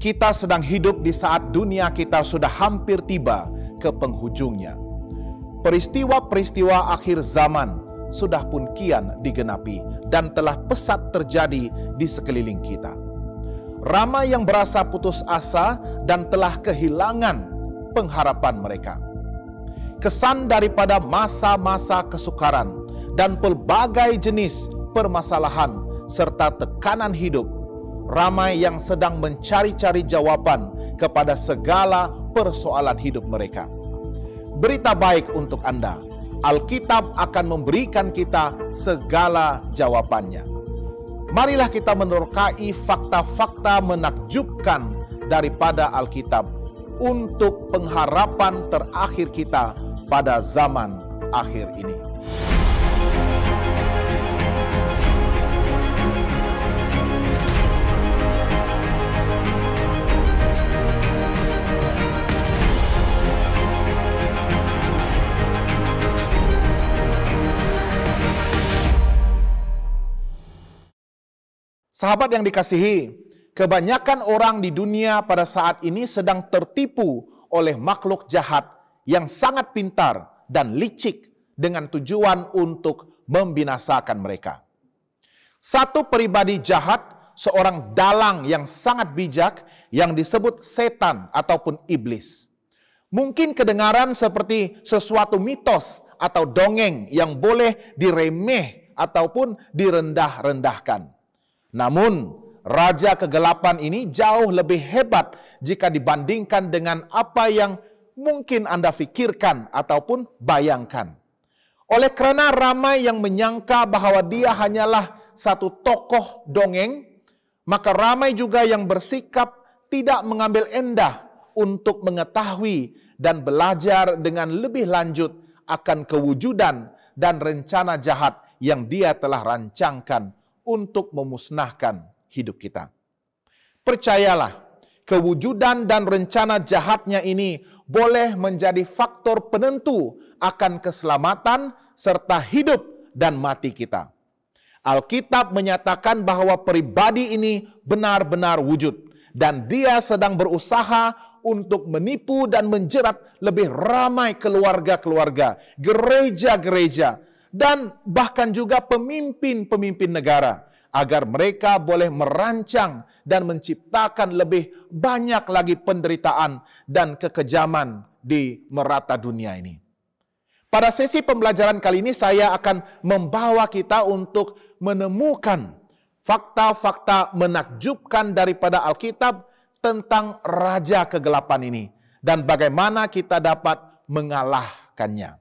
Kita sedang hidup di saat dunia kita sudah hampir tiba ke penghujungnya. Peristiwa-peristiwa akhir zaman sudah pun kian digenapi dan telah pesat terjadi di sekeliling kita. Ramai yang berasa putus asa dan telah kehilangan pengharapan mereka. Kesan daripada masa-masa kesukaran dan pelbagai jenis permasalahan serta tekanan hidup, ramai yang sedang mencari-cari jawaban kepada segala persoalan hidup mereka. Berita baik untuk Anda, Alkitab akan memberikan kita segala jawabannya. Marilah kita menerokai fakta-fakta menakjubkan daripada Alkitab untuk pengharapan terakhir kita pada zaman akhir ini. Sahabat yang dikasihi, kebanyakan orang di dunia pada saat ini sedang tertipu oleh makhluk jahat yang sangat pintar dan licik dengan tujuan untuk membinasakan mereka. Satu pribadi jahat, seorang dalang yang sangat bijak yang disebut setan ataupun iblis. Mungkin kedengaran seperti sesuatu mitos atau dongeng yang boleh diremeh ataupun direndah-rendahkan. Namun, raja kegelapan ini jauh lebih hebat jika dibandingkan dengan apa yang mungkin Anda pikirkan ataupun bayangkan. Oleh kerana ramai yang menyangka bahwa dia hanyalah satu tokoh dongeng, maka ramai juga yang bersikap tidak mengambil endah untuk mengetahui dan belajar dengan lebih lanjut akan kewujudan dan rencana jahat yang dia telah rancangkan untuk memusnahkan hidup kita. Percayalah, kewujudan dan rencana jahatnya ini boleh menjadi faktor penentu akan keselamatan serta hidup dan mati kita. Alkitab menyatakan bahwa pribadi ini benar-benar wujud dan dia sedang berusaha untuk menipu dan menjerat lebih ramai keluarga-keluarga, gereja-gereja, dan bahkan juga pemimpin-pemimpin negara, agar mereka boleh merancang dan menciptakan lebih banyak lagi penderitaan dan kekejaman di merata dunia ini. Pada sesi pembelajaran kali ini saya akan membawa kita untuk menemukan fakta-fakta menakjubkan daripada Alkitab tentang raja kegelapan ini dan bagaimana kita dapat mengalahkannya.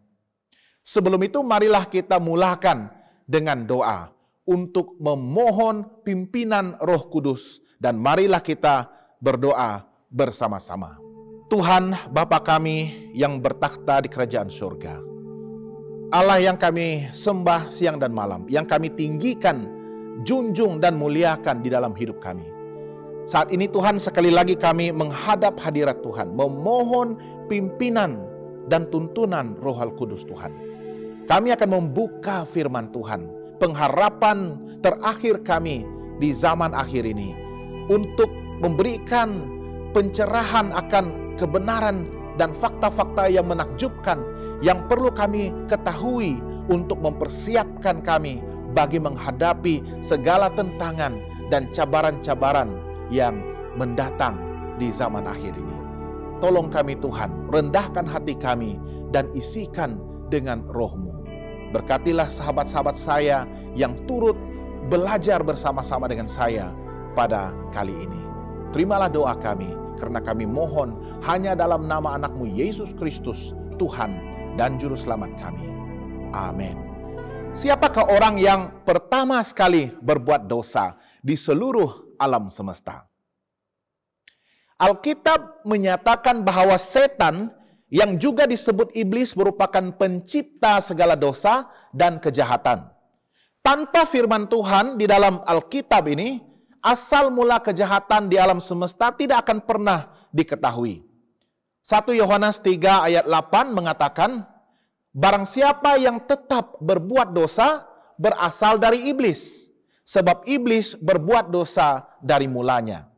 Sebelum itu, marilah kita mulakan dengan doa untuk memohon pimpinan Roh Kudus, dan marilah kita berdoa bersama-sama. Tuhan Bapa kami yang bertakhta di kerajaan surga, Allah yang kami sembah siang dan malam, yang kami tinggikan, junjung dan muliakan di dalam hidup kami. Saat ini Tuhan, sekali lagi kami menghadap hadirat Tuhan, memohon pimpinan dan tuntunan Roh Al-Kudus Tuhan. Kami akan membuka firman Tuhan, pengharapan terakhir kami di zaman akhir ini, untuk memberikan pencerahan akan kebenaran dan fakta-fakta yang menakjubkan yang perlu kami ketahui untuk mempersiapkan kami bagi menghadapi segala tentangan dan cabaran-cabaran yang mendatang di zaman akhir ini. Tolong kami Tuhan, rendahkan hati kami dan isikan dengan Roh-Mu. Berkatilah sahabat-sahabat saya yang turut belajar bersama-sama dengan saya pada kali ini. Terimalah doa kami, karena kami mohon hanya dalam nama anak-Mu Yesus Kristus, Tuhan dan Juru Selamat kami. Amin. Siapakah orang yang pertama sekali berbuat dosa di seluruh alam semesta? Alkitab menyatakan bahwa setan yang juga disebut iblis merupakan pencipta segala dosa dan kejahatan. Tanpa firman Tuhan di dalam Alkitab ini, asal mula kejahatan di alam semesta tidak akan pernah diketahui. 1 Yohanes 3 ayat 8 mengatakan, barang siapa yang tetap berbuat dosa berasal dari iblis, sebab iblis berbuat dosa dari mulanya.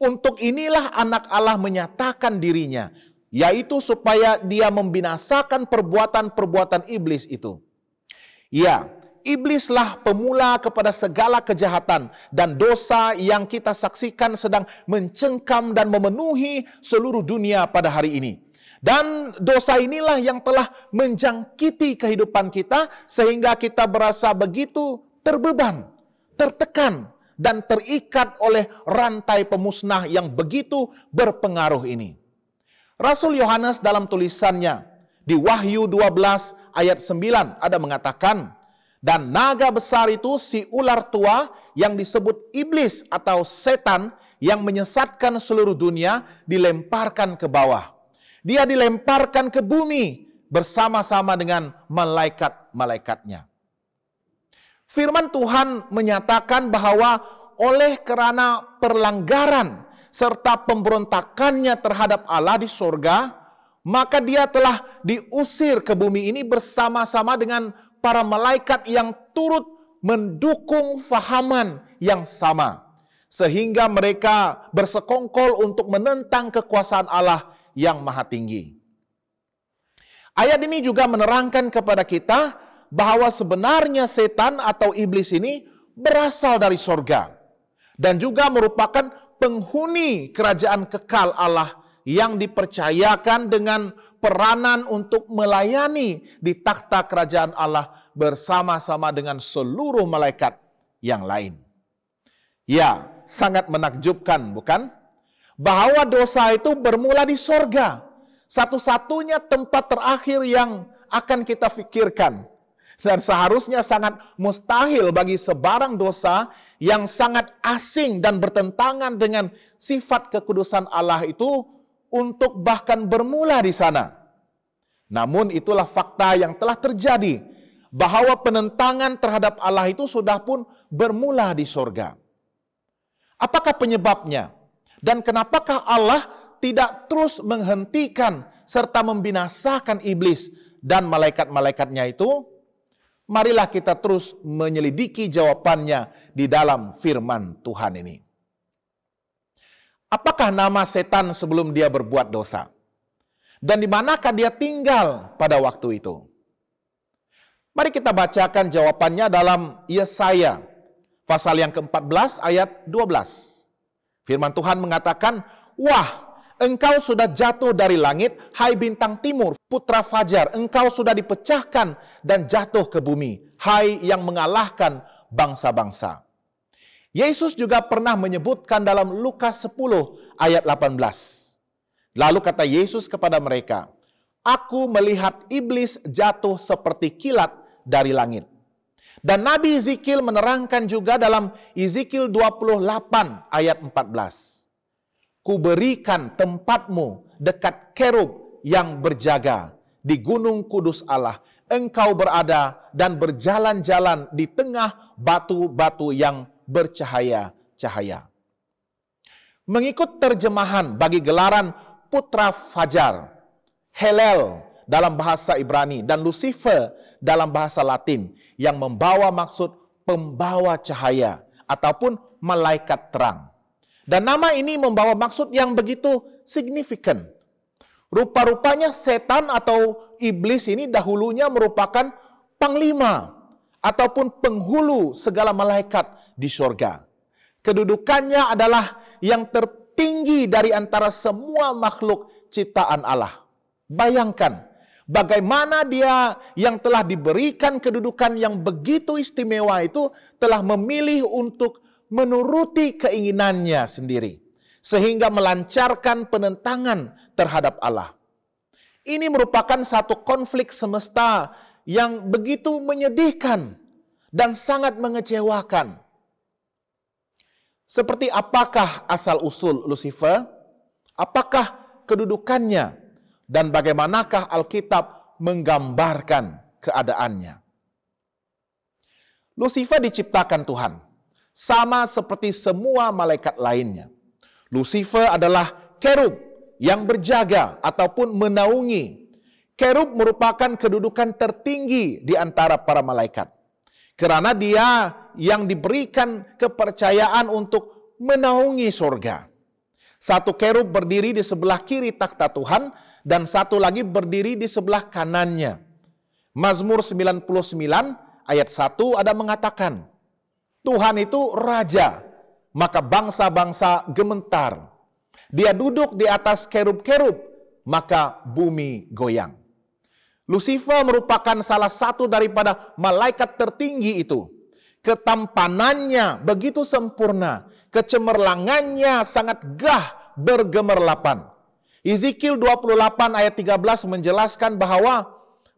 Untuk inilah anak Allah menyatakan dirinya, yaitu supaya dia membinasakan perbuatan-perbuatan iblis itu. Ya, iblislah pemula kepada segala kejahatan dan dosa yang kita saksikan sedang mencengkam dan memenuhi seluruh dunia pada hari ini. Dan dosa inilah yang telah menjangkiti kehidupan kita sehingga kita berasa begitu terbeban, tertekan, dan terikat oleh rantai pemusnah yang begitu berpengaruh ini. Rasul Yohanes dalam tulisannya di Wahyu 12 ayat 9 ada mengatakan, dan naga besar itu si ular tua yang disebut iblis atau setan yang menyesatkan seluruh dunia dilemparkan ke bawah. Dia dilemparkan ke bumi bersama-sama dengan malaikat-malaikatnya. Firman Tuhan menyatakan bahwa oleh karena pelanggaran serta pemberontakannya terhadap Allah di sorga, maka dia telah diusir ke bumi ini bersama-sama dengan para malaikat yang turut mendukung fahaman yang sama. Sehingga mereka bersekongkol untuk menentang kekuasaan Allah yang maha tinggi. Ayat ini juga menerangkan kepada kita bahwa sebenarnya setan atau iblis ini berasal dari sorga dan juga merupakan penghuni kerajaan kekal Allah yang dipercayakan dengan peranan untuk melayani di takhta kerajaan Allah bersama-sama dengan seluruh malaikat yang lain. Ya, sangat menakjubkan, bukan? Bahwa dosa itu bermula di sorga. Satu-satunya tempat terakhir yang akan kita pikirkan. Dan seharusnya sangat mustahil bagi sebarang dosa yang sangat asing dan bertentangan dengan sifat kekudusan Allah itu untuk bahkan bermula di sana. Namun itulah fakta yang telah terjadi, bahwa penentangan terhadap Allah itu sudah pun bermula di sorga. Apakah penyebabnya? Dan kenapakah Allah tidak terus menghentikan serta membinasakan iblis dan malaikat-malaikatnya itu? Marilah kita terus menyelidiki jawabannya di dalam firman Tuhan ini. Apakah nama setan sebelum dia berbuat dosa? Dan di manakah dia tinggal pada waktu itu? Mari kita bacakan jawabannya dalam Yesaya pasal yang ke-14 ayat 12. Firman Tuhan mengatakan, "Wah, engkau sudah jatuh dari langit, hai bintang timur, putra fajar, engkau sudah dipecahkan dan jatuh ke bumi, hai yang mengalahkan bangsa-bangsa." Yesus juga pernah menyebutkan dalam Lukas 10 ayat 18. Lalu kata Yesus kepada mereka, "Aku melihat iblis jatuh seperti kilat dari langit." Dan Nabi Ezekiel menerangkan juga dalam Ezekiel 28 ayat 14. "Kuberikan tempatmu dekat kerub yang berjaga di gunung kudus Allah. Engkau berada dan berjalan-jalan di tengah batu-batu yang bercahaya-cahaya." Mengikut terjemahan bagi gelaran putra fajar, Helel dalam bahasa Ibrani dan Lucifer dalam bahasa Latin yang membawa maksud pembawa cahaya ataupun malaikat terang. Dan nama ini membawa maksud yang begitu signifikan. Rupa-rupanya setan atau iblis ini dahulunya merupakan panglima ataupun penghulu segala malaikat di surga. Kedudukannya adalah yang tertinggi dari antara semua makhluk ciptaan Allah. Bayangkan bagaimana dia yang telah diberikan kedudukan yang begitu istimewa itu telah memilih untuk menuruti keinginannya sendiri, sehingga melancarkan penentangan terhadap Allah. Ini merupakan satu konflik semesta yang begitu menyedihkan dan sangat mengecewakan. Seperti apakah asal-usul Lucifer? Apakah kedudukannya? Dan bagaimanakah Alkitab menggambarkan keadaannya? Lucifer diciptakan Tuhan, sama seperti semua malaikat lainnya. Lucifer adalah kerub yang berjaga ataupun menaungi. Kerub merupakan kedudukan tertinggi di antara para malaikat. Karena dia yang diberikan kepercayaan untuk menaungi surga. Satu kerub berdiri di sebelah kiri takhta Tuhan, dan satu lagi berdiri di sebelah kanannya. Mazmur 99 ayat 1 ada mengatakan, Tuhan itu raja, maka bangsa-bangsa gemetar. Dia duduk di atas kerub-kerub, maka bumi goyang. Lucifer merupakan salah satu daripada malaikat tertinggi itu. Ketampanannya begitu sempurna, kecemerlangannya sangat gah bergemerlapan. Ezekiel 28 ayat 13 menjelaskan bahwa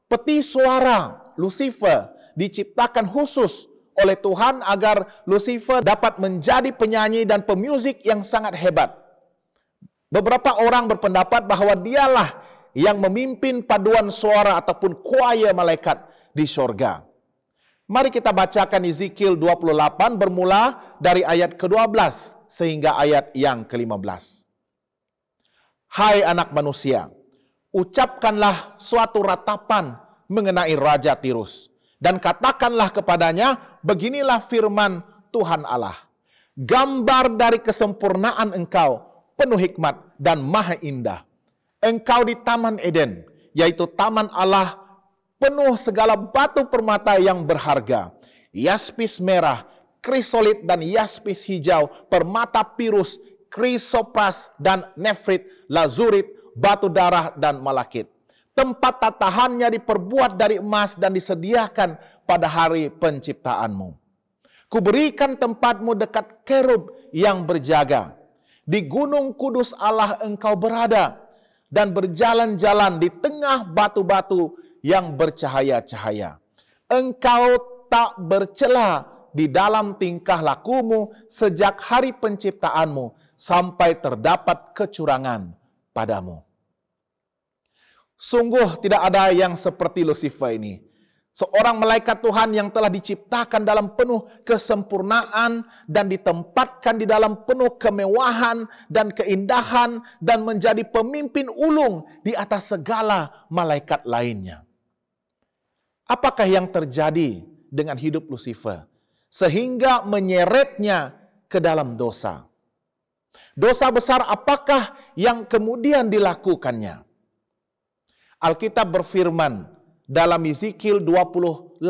peti suara Lucifer diciptakan khusus oleh Tuhan agar Lucifer dapat menjadi penyanyi dan pemusik yang sangat hebat. Beberapa orang berpendapat bahwa dialah yang memimpin paduan suara ataupun choir malaikat di sorga. Mari kita bacakan Ezekiel 28 bermula dari ayat ke-12 sehingga ayat yang ke-15. Hai anak manusia, ucapkanlah suatu ratapan mengenai Raja Tirus, dan katakanlah kepadanya, beginilah firman Tuhan Allah. Gambar dari kesempurnaan engkau, penuh hikmat dan maha indah. Engkau di Taman Eden, yaitu Taman Allah, penuh segala batu permata yang berharga, yaspis merah, krisolit dan yaspis hijau, permata pirus, krisopras dan nefrit, lazurit, batu darah dan malakit. Tempat tatahannya diperbuat dari emas dan disediakan pada hari penciptaanmu. Kuberikan tempatmu dekat kerub yang berjaga. Di gunung kudus Allah engkau berada, dan berjalan-jalan di tengah batu-batu yang bercahaya-cahaya. Engkau tak bercela di dalam tingkah lakumu sejak hari penciptaanmu sampai terdapat kecurangan padamu. Sungguh tidak ada yang seperti Lucifer ini. Seorang malaikat Tuhan yang telah diciptakan dalam penuh kesempurnaan dan ditempatkan di dalam penuh kemewahan dan keindahan dan menjadi pemimpin ulung di atas segala malaikat lainnya. Apakah yang terjadi dengan hidup Lucifer sehingga menyeretnya ke dalam dosa? Dosa besar apakah yang kemudian dilakukannya? Alkitab berfirman dalam Ezekiel 28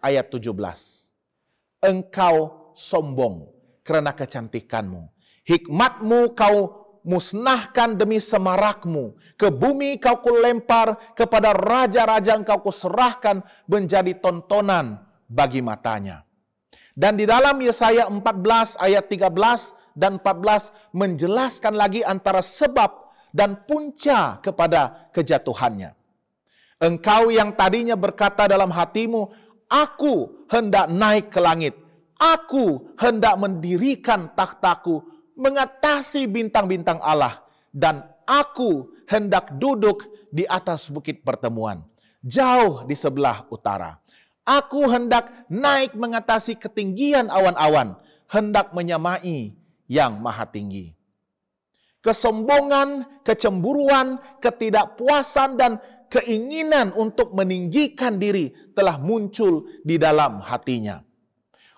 ayat 17. Engkau sombong karena kecantikanmu. Hikmatmu kau musnahkan demi semarakmu. Ke bumi kau kulempar, kepada raja-raja engkau kuserahkan menjadi tontonan bagi matanya. Dan di dalam Yesaya 14 ayat 13 dan 14 menjelaskan lagi antara sebab dan punca kepada kejatuhannya. Engkau yang tadinya berkata dalam hatimu, aku hendak naik ke langit, aku hendak mendirikan takhtaku mengatasi bintang-bintang Allah, dan aku hendak duduk di atas bukit pertemuan, jauh di sebelah utara. Aku hendak naik mengatasi ketinggian awan-awan, hendak menyamai yang maha tinggi. Kesombongan, kecemburuan, ketidakpuasan, dan keinginan untuk meninggikan diri telah muncul di dalam hatinya.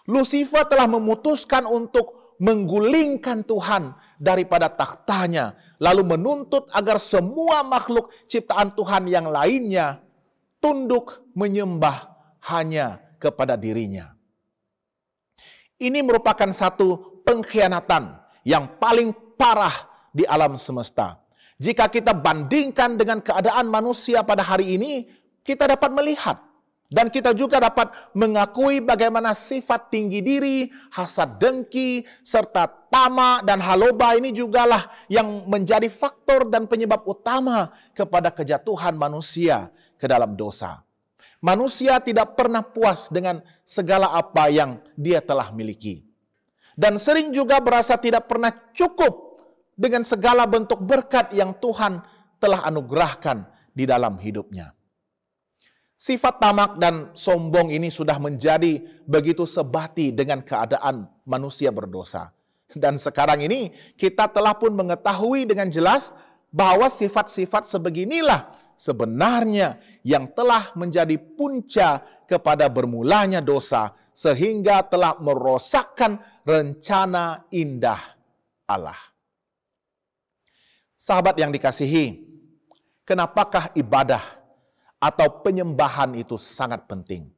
Lucifer telah memutuskan untuk menggulingkan Tuhan daripada takhtanya, lalu menuntut agar semua makhluk ciptaan Tuhan yang lainnya tunduk menyembah hanya kepada dirinya. Ini merupakan satu pengkhianatan yang paling parah di alam semesta. Jika kita bandingkan dengan keadaan manusia pada hari ini, kita dapat melihat dan kita juga dapat mengakui bagaimana sifat tinggi diri, hasad dengki, serta tamak dan haloba ini jugalah yang menjadi faktor dan penyebab utama kepada kejatuhan manusia ke dalam dosa. Manusia tidak pernah puas dengan segala apa yang dia telah miliki. Dan sering juga berasa tidak pernah cukup dengan segala bentuk berkat yang Tuhan telah anugerahkan di dalam hidupnya. Sifat tamak dan sombong ini sudah menjadi begitu sebati dengan keadaan manusia berdosa. Dan sekarang ini kita telah pun mengetahui dengan jelas bahwa sifat-sifat sebeginilah sebenarnya yang telah menjadi punca kepada bermulanya dosa sehingga telah merosakkan rencana indah Allah. Sahabat yang dikasihi, kenapakah ibadah atau penyembahan itu sangat penting?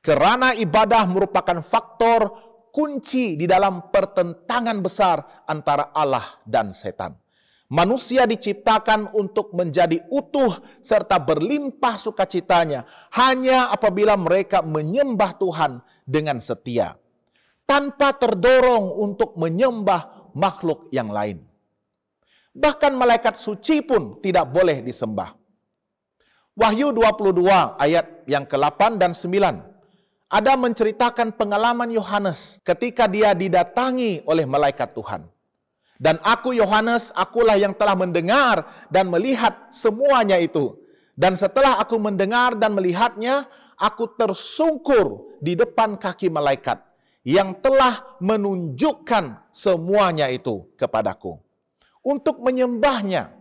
Karena ibadah merupakan faktor kunci di dalam pertentangan besar antara Allah dan setan. Manusia diciptakan untuk menjadi utuh serta berlimpah sukacitanya hanya apabila mereka menyembah Tuhan dengan setia, tanpa terdorong untuk menyembah makhluk yang lain. Bahkan malaikat suci pun tidak boleh disembah. Wahyu 22 ayat yang ke-8 dan 9 ada menceritakan pengalaman Yohanes ketika dia didatangi oleh malaikat Tuhan. Dan aku Yohanes, akulah yang telah mendengar dan melihat semuanya itu. Dan setelah aku mendengar dan melihatnya, aku tersungkur di depan kaki malaikat yang telah menunjukkan semuanya itu kepadaku untuk menyembahnya.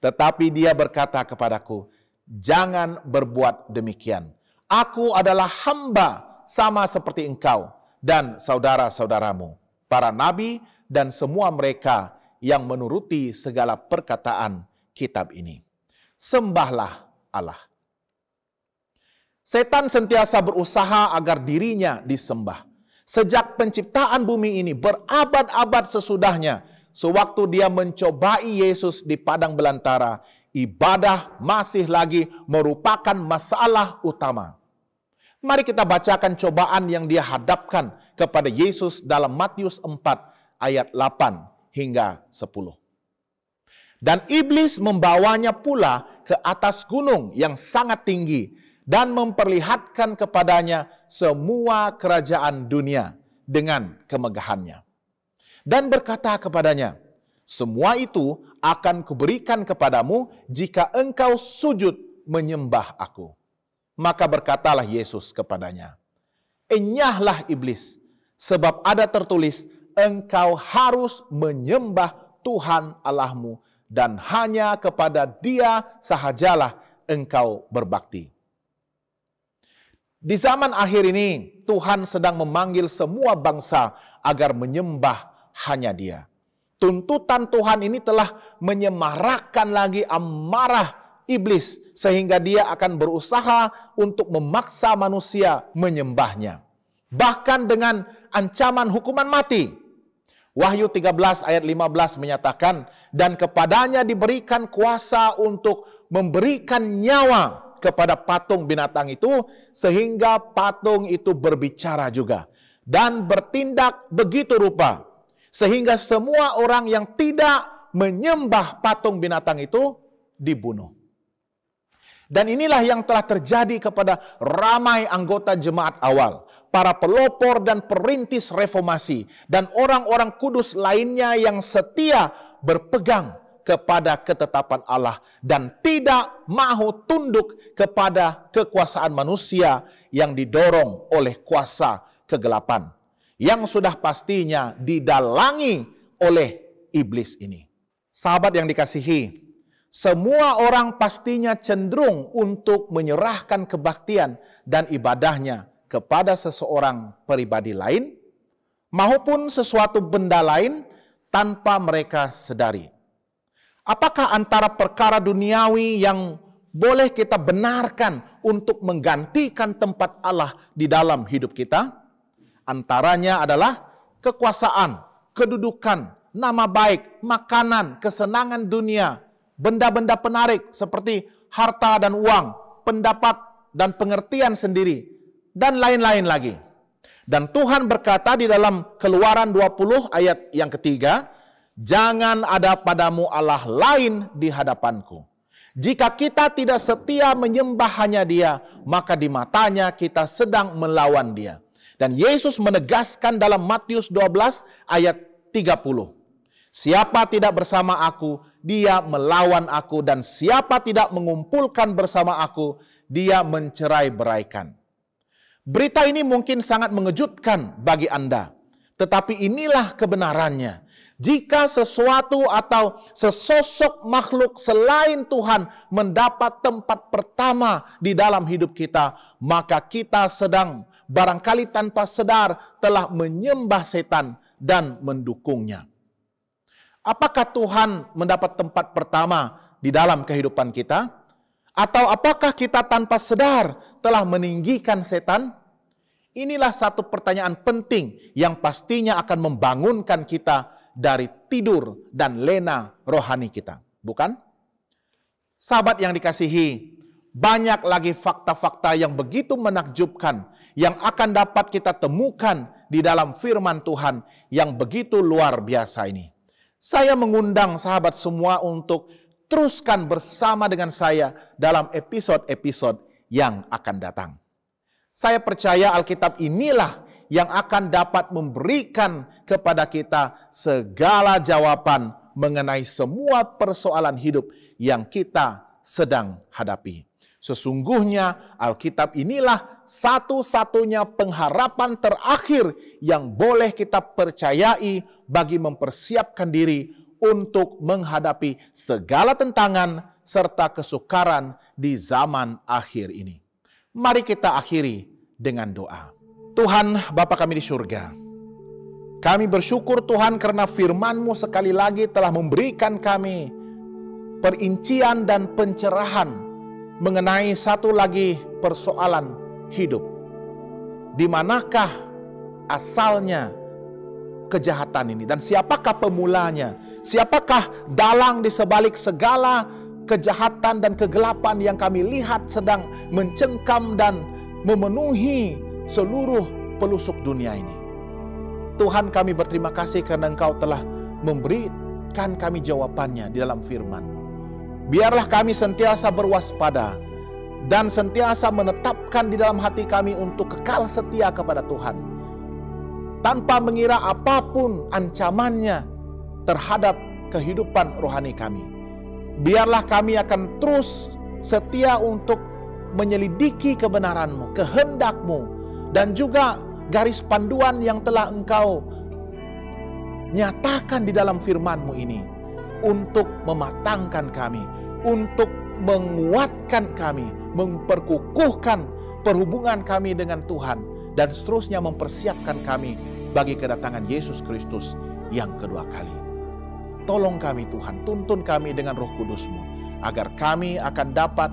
Tetapi dia berkata kepadaku, jangan berbuat demikian. Aku adalah hamba sama seperti engkau dan saudara-saudaramu, para nabi dan semua mereka yang menuruti segala perkataan kitab ini. Sembahlah Allah. Setan sentiasa berusaha agar dirinya disembah. Sejak penciptaan bumi ini berabad-abad sesudahnya, sewaktu dia mencobai Yesus di padang belantara, ibadah masih lagi merupakan masalah utama. Mari kita bacakan cobaan yang dia hadapkan kepada Yesus dalam Matius 4 ayat 8 hingga 10. Dan iblis membawanya pula ke atas gunung yang sangat tinggi dan memperlihatkan kepadanya semua kerajaan dunia dengan kemegahannya. Dan berkata kepadanya, semua itu akan kuberikan kepadamu jika engkau sujud menyembah aku. Maka berkatalah Yesus kepadanya, enyahlah iblis, sebab ada tertulis, engkau harus menyembah Tuhan Allahmu dan hanya kepada Dia sahajalah engkau berbakti. Di zaman akhir ini, Tuhan sedang memanggil semua bangsa agar menyembah hanya Dia. Tuntutan Tuhan ini telah menyemarakkan lagi amarah iblis sehingga dia akan berusaha untuk memaksa manusia menyembahnya. Bahkan dengan ancaman hukuman mati. Wahyu 13 ayat 15 menyatakan, dan kepadanya diberikan kuasa untuk memberikan nyawa kepada patung binatang itu sehingga patung itu berbicara juga dan bertindak begitu rupa sehingga semua orang yang tidak menyembah patung binatang itu dibunuh. Dan inilah yang telah terjadi kepada ramai anggota jemaat awal, para pelopor dan perintis reformasi, dan orang-orang kudus lainnya yang setia berpegang kepada ketetapan Allah dan tidak mahu tunduk kepada kekuasaan manusia yang didorong oleh kuasa kegelapan, yang sudah pastinya didalangi oleh iblis ini. Sahabat yang dikasihi, semua orang pastinya cenderung untuk menyerahkan kebaktian dan ibadahnya kepada seseorang pribadi lain maupun sesuatu benda lain tanpa mereka sadari. Apakah antara perkara duniawi yang boleh kita benarkan untuk menggantikan tempat Allah di dalam hidup kita? Antaranya adalah kekuasaan, kedudukan, nama baik, makanan, kesenangan dunia, benda-benda penarik seperti harta dan uang, pendapat dan pengertian sendiri, dan lain-lain lagi. Dan Tuhan berkata di dalam Keluaran 20 ayat yang ketiga, jangan ada padamu Allah lain di hadapanku. Jika kita tidak setia menyembah hanya Dia, maka di matanya kita sedang melawan Dia. Dan Yesus menegaskan dalam Matius 12 ayat 30. Siapa tidak bersama aku, dia melawan aku. Dan siapa tidak mengumpulkan bersama aku, dia mencerai-beraikan. Berita ini mungkin sangat mengejutkan bagi Anda. Tetapi inilah kebenarannya. Jika sesuatu atau sesosok makhluk selain Tuhan mendapat tempat pertama di dalam hidup kita, maka kita sedang barangkali tanpa sadar telah menyembah setan dan mendukungnya. Apakah Tuhan mendapat tempat pertama di dalam kehidupan kita? Atau apakah kita tanpa sadar telah meninggikan setan? Inilah satu pertanyaan penting yang pastinya akan membangunkan kita dari tidur dan lena rohani kita, bukan? Sahabat yang dikasihi, banyak lagi fakta-fakta yang begitu menakjubkan yang akan dapat kita temukan di dalam firman Tuhan yang begitu luar biasa ini. Saya mengundang sahabat semua untuk teruskan bersama dengan saya dalam episode-episode yang akan datang. Saya percaya Alkitab inilah yang akan dapat memberikan kepada kita segala jawaban mengenai semua persoalan hidup yang kita sedang hadapi. Sesungguhnya Alkitab inilah satu-satunya pengharapan terakhir yang boleh kita percayai bagi mempersiapkan diri untuk menghadapi segala tentangan serta kesukaran di zaman akhir ini. Mari kita akhiri dengan doa. Tuhan Bapa kami di surga, kami bersyukur Tuhan karena firman-Mu sekali lagi telah memberikan kami perincian dan pencerahan mengenai satu lagi persoalan hidup. Di manakah asalnya kejahatan ini dan siapakah pemulanya? Siapakah dalang di sebalik segala kejahatan dan kegelapan yang kami lihat sedang mencengkam dan memenuhi seluruh pelosok dunia ini? Tuhan, kami berterima kasih karena Engkau telah memberikan kami jawabannya di dalam firman. Biarlah kami sentiasa berwaspada dan sentiasa menetapkan di dalam hati kami untuk kekal setia kepada Tuhan, tanpa mengira apapun ancamannya terhadap kehidupan rohani kami. Biarlah kami akan terus setia untuk menyelidiki kebenaran-Mu, kehendak-Mu, dan juga garis panduan yang telah Engkau nyatakan di dalam firman-Mu ini untuk mematangkan kami, untuk menguatkan kami, memperkukuhkan perhubungan kami dengan Tuhan, dan seterusnya mempersiapkan kami bagi kedatangan Yesus Kristus yang kedua kali. Tolong kami Tuhan, tuntun kami dengan Roh Kudus-Mu, agar kami akan dapat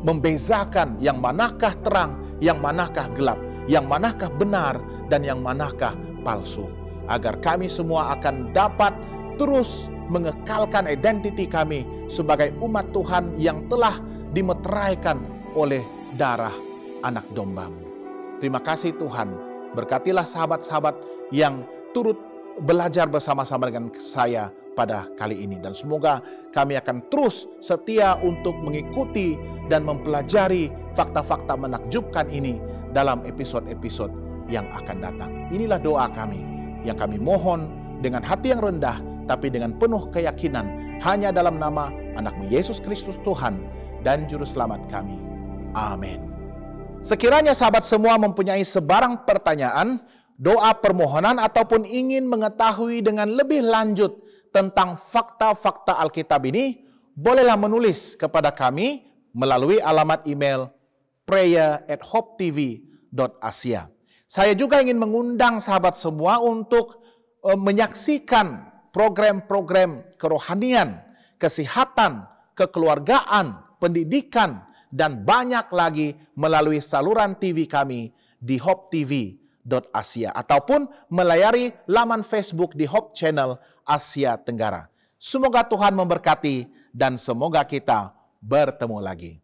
membezakan yang manakah terang, yang manakah gelap, yang manakah benar, dan yang manakah palsu. Agar kami semua akan dapat terus mengekalkan identiti kami sebagai umat Tuhan yang telah dimeteraikan oleh darah anak domba-Mu. Terima kasih Tuhan, berkatilah sahabat-sahabat yang turut belajar bersama-sama dengan saya pada kali ini. Dan semoga kami akan terus setia untuk mengikuti dan mempelajari fakta-fakta menakjubkan ini dalam episode-episode yang akan datang. Inilah doa kami yang kami mohon dengan hati yang rendah, tapi dengan penuh keyakinan, hanya dalam nama Anak-Mu Yesus Kristus Tuhan dan Juru Selamat kami. Amin. Sekiranya sahabat semua mempunyai sebarang pertanyaan, doa permohonan, ataupun ingin mengetahui dengan lebih lanjut tentang fakta-fakta Alkitab ini, bolehlah menulis kepada kami melalui alamat email prayer@hopetv.asia. Saya juga ingin mengundang sahabat semua untuk menyaksikan program-program kerohanian, kesehatan, kekeluargaan, pendidikan, dan banyak lagi melalui saluran TV kami di hopetv.asia ataupun melayari laman Facebook di Hope Channel Asia Tenggara. Semoga Tuhan memberkati dan semoga kita bertemu lagi.